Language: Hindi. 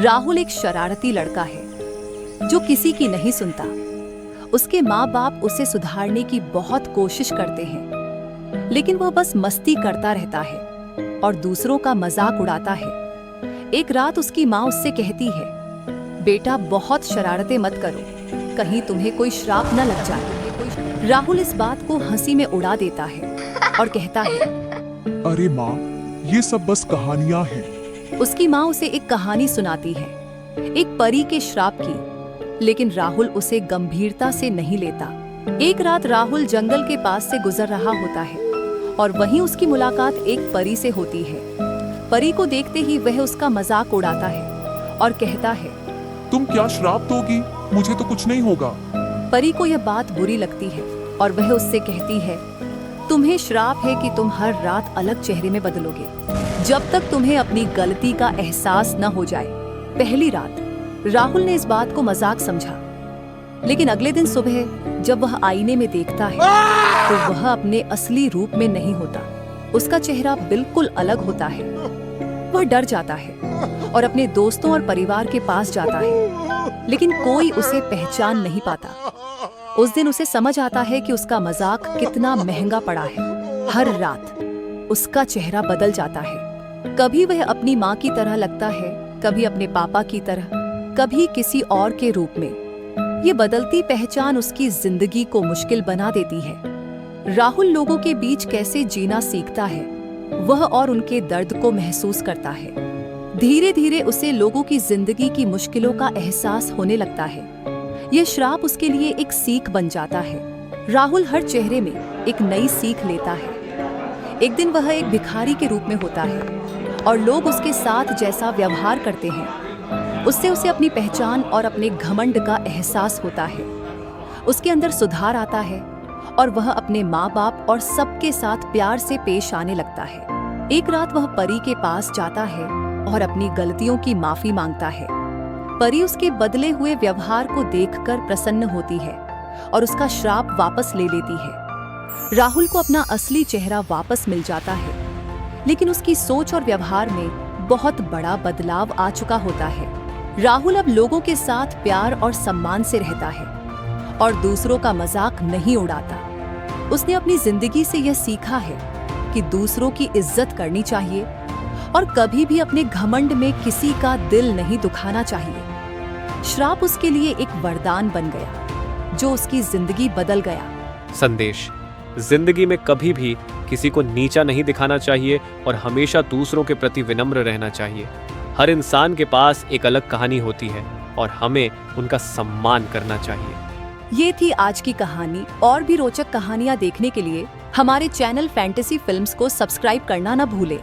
राहुल एक शरारती लड़का है जो किसी की नहीं सुनता। उसके माँ बाप उसे सुधारने की बहुत कोशिश करते हैं, लेकिन वह बस मस्ती करता रहता है और दूसरों का मजाक उड़ाता है। एक रात उसकी माँ उससे कहती है, बेटा बहुत शरारतें मत करो, कहीं तुम्हें कोई श्राप न लग जाए। राहुल इस बात को हंसी में उड़ा देता है और कहता है, अरे माँ, ये सब बस कहानियाँ हैं। उसकी माँ उसे एक कहानी सुनाती है, एक परी के श्राप की, लेकिन राहुल उसे गंभीरता से नहीं लेता। एक रात राहुल जंगल के पास से गुजर रहा होता है और वहीं उसकी मुलाकात एक परी से होती है। परी को देखते ही वह उसका मजाक उड़ाता है और कहता है, तुम क्या श्राप दोगी? मुझे तो कुछ नहीं होगा। परी को यह बात बुरी लगती है और वह उससे कहती है, तुम्हें श्राप है कि तुम हर रात अलग चेहरे में बदलोगे, जब तक तुम्हें अपनी गलती का एहसास न हो जाए। पहली रात राहुल ने इस बात को मजाक समझा, लेकिन अगले दिन सुबह जब वह आईने में देखता है तो वह अपने असली रूप में नहीं होता। उसका चेहरा बिल्कुल अलग होता है। वह डर जाता है और अपने दोस्तों और परिवार के पास जाता है, लेकिन कोई उसे पहचान नहीं पाता। उस दिन उसे समझ आता है कि उसका मजाक कितना महंगा पड़ा है। हर रात उसका चेहरा बदल जाता है। कभी वह अपनी माँ की तरह लगता है, कभी अपने पापा की तरह, कभी किसी और के रूप में। ये बदलती पहचान उसकी जिंदगी को मुश्किल बना देती है। राहुल लोगों के बीच कैसे जीना सीखता है, वह और उनके दर्द को महसूस करता है। धीरे धीरे उसे लोगों की जिंदगी की मुश्किलों का एहसास होने लगता है। यह श्राप उसके लिए एक सीख बन जाता है। राहुल हर चेहरे में एक नई सीख लेता है। एक दिन वह एक भिखारी के रूप में होता है और लोग उसके साथ जैसा व्यवहार करते हैं, उससे उसे अपनी पहचान और अपने घमंड का एहसास होता है। उसके अंदर सुधार आता है और वह अपने माँ बाप और सबके साथ प्यार से पेश आने लगता है। एक रात वह परी के पास जाता है और अपनी गलतियों की माफी मांगता है। परी उसके बदले हुए व्यवहार को देखकर प्रसन्न होती है और उसका श्राप वापस ले लेती है। राहुल को अपना असली चेहरा वापस मिल जाता है, लेकिन उसकी सोच और व्यवहार में बहुत बड़ा बदलाव आ चुका होता है। राहुल अब लोगों के साथ प्यार और सम्मान से रहता है और दूसरों का मजाक नहीं उड़ाता। उसने अपनी जिंदगी से यह सीखा है कि दूसरों की इज्जत करनी चाहिए और कभी भी अपने घमंड में किसी का दिल नहीं दुखाना चाहिए। श्राप उसके लिए एक वरदान बन गया, जो उसकी जिंदगी बदल गया। संदेश: जिंदगी में कभी भी किसी को नीचा नहीं दिखाना चाहिए और हमेशा दूसरों के प्रति विनम्र रहना चाहिए। हर इंसान के पास एक अलग कहानी होती है और हमें उनका सम्मान करना चाहिए। ये थी आज की कहानी। और भी रोचक कहानियाँ देखने के लिए हमारे चैनल फैंटेसी फिल्म्स को सब्सक्राइब करना न भूलें।